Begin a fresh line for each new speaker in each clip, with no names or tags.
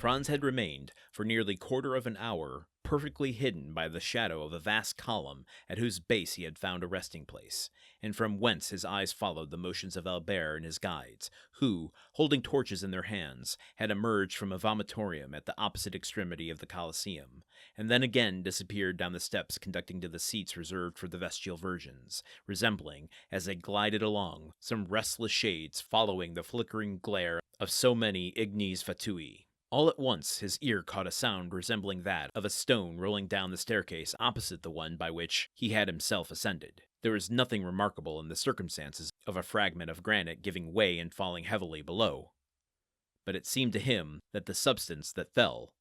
Franz had remained, for nearly quarter of an hour, perfectly hidden by the shadow of a vast column at whose base he had found a resting place, and from whence his eyes followed the motions of Albert and his guides, who, holding torches in their hands, had emerged from a vomitorium at the opposite extremity of the Colosseum, and then again disappeared down the steps conducting to the seats reserved for the vestal virgins, resembling, as they glided along, some restless shades following the flickering glare of so many ignes fatui. All at once his ear caught a sound resembling that of a stone rolling down the staircase opposite the one by which he had himself ascended. There was nothing remarkable in the circumstances of a fragment of granite giving way and falling heavily below, but it seemed to him that the substance that fell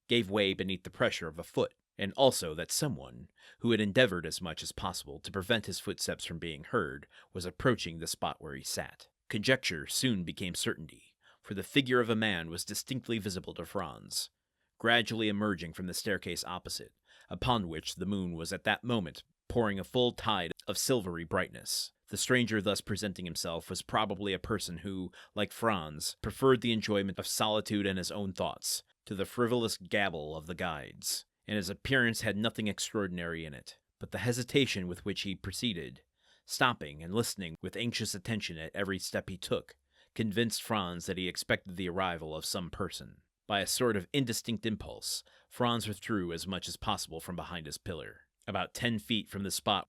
gave way beneath the pressure of a foot, and also that someone, who had endeavored as much as possible to prevent his footsteps from being heard, was approaching the spot where he sat. Conjecture soon became certainty, for the figure of a man was distinctly visible to Franz, gradually emerging from the staircase opposite, upon which the moon was at that moment pouring a full tide of silvery brightness. The stranger thus presenting himself was probably a person who, like Franz, preferred the enjoyment of solitude and his own thoughts to the frivolous gabble of the guides, and his appearance had nothing extraordinary in it. But the hesitation with which he proceeded, stopping and listening with anxious attention at every step he took, convinced Franz that he expected the arrival of some person. By a sort of indistinct impulse, Franz withdrew as much as possible from behind his pillar. About 10 feet from the spot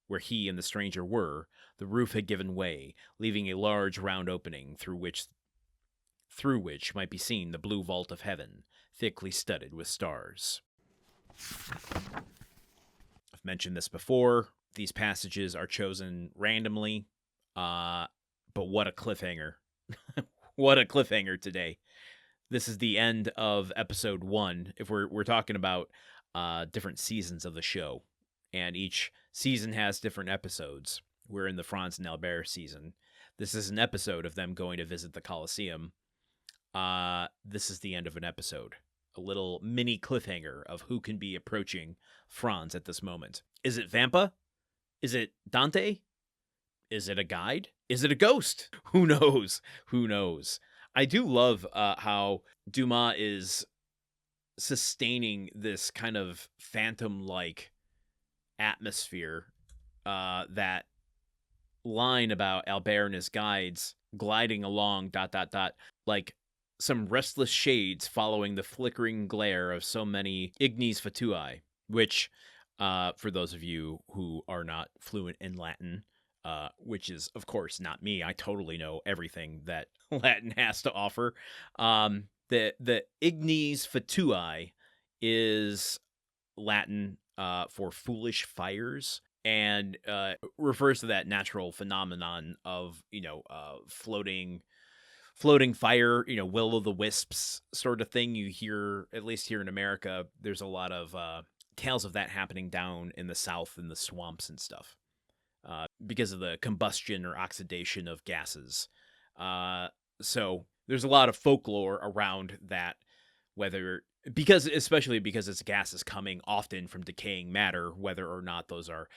where he and the stranger were, the roof had given way, leaving a large round opening through which might be seen the blue vault of heaven, thickly studded with stars. I've mentioned this before. These passages are chosen randomly, but what a cliffhanger. What a cliffhanger today. This is the end of episode 1. If we're talking about different seasons of the show, and each season has different episodes. We're in the Franz and Albert season. This is an episode of them going to visit the Colosseum. This is the end of an episode. A little mini cliffhanger of who can be approaching Franz at this moment. Is it Vampa? Is it Dante? Is it a guide? Is it a ghost? Who knows? Who knows? I do love how Dumas is sustaining this kind of phantom-like atmosphere. That line about Albert and his guides gliding along ... like some restless shades following the flickering glare of so many ignes fatui, which, for those of you who are not fluent in Latin, which is, of course, not me. I totally know everything that Latin has to offer. The ignes fatui is Latin for foolish fires, and refers to that natural phenomenon of, floating fire, will-o'-the-wisps sort of thing. You hear, at least here in America, there's a lot of tales of that happening down in the South in the swamps and stuff. Because of the combustion or oxidation of gases. So there's a lot of folklore around that, especially because this gas is coming often from decaying matter, whether or not those are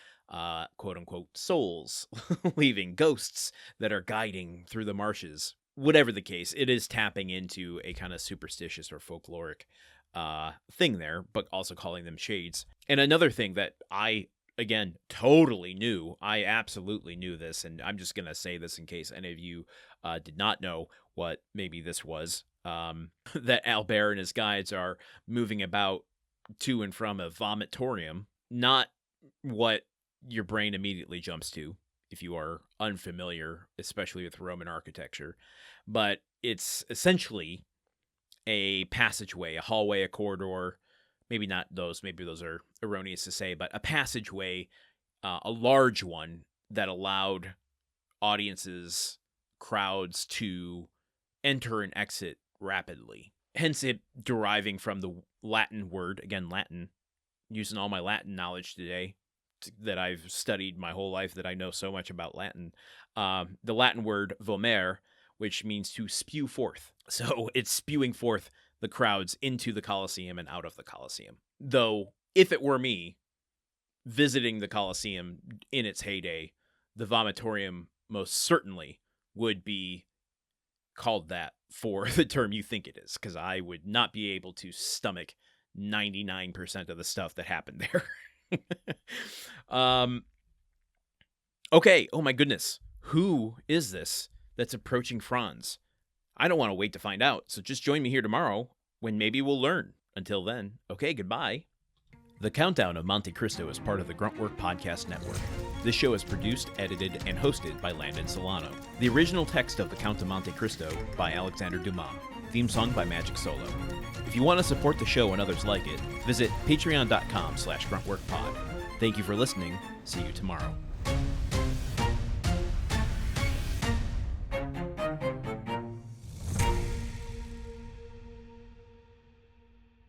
quote unquote souls, leaving ghosts that are guiding through the marshes. Whatever the case, it is tapping into a kind of superstitious or folkloric thing there, but also calling them shades. And another thing that I, again, totally knew, I absolutely knew this, and I'm just going to say this in case any of you did not know what maybe this was, that Albert and his guides are moving about to and from a vomitorium, not what your brain immediately jumps to if you are unfamiliar, especially with Roman architecture, but it's essentially a passageway, a hallway, a corridor. Maybe not those, maybe those are erroneous to say, but a passageway, a large one that allowed audiences, crowds to enter and exit rapidly. Hence it deriving from the Latin word, again, Latin, using all my Latin knowledge today that I've studied my whole life, that I know so much about Latin. The Latin word vomere, which means to spew forth. So it's spewing forth the crowds into the Colosseum and out of the Colosseum. Though, if it were me visiting the Colosseum in its heyday, the vomitorium most certainly would be called that for the term you think it is, because I would not be able to stomach 99% of the stuff that happened there. Okay, oh my goodness. Who is this that's approaching Franz? I don't want to wait to find out, so just join me here tomorrow when maybe we'll learn. Until then, okay, goodbye. The Countdown of Monte Cristo is part of the Gruntwork Podcast Network. This show is produced, edited, and hosted by Landon Solano. The original text of The Count of Monte Cristo by Alexander Dumas. Theme song by Magic Solo. If you want to support the show and others like it, visit patreon.com/gruntworkpod. Thank you for listening. See you tomorrow.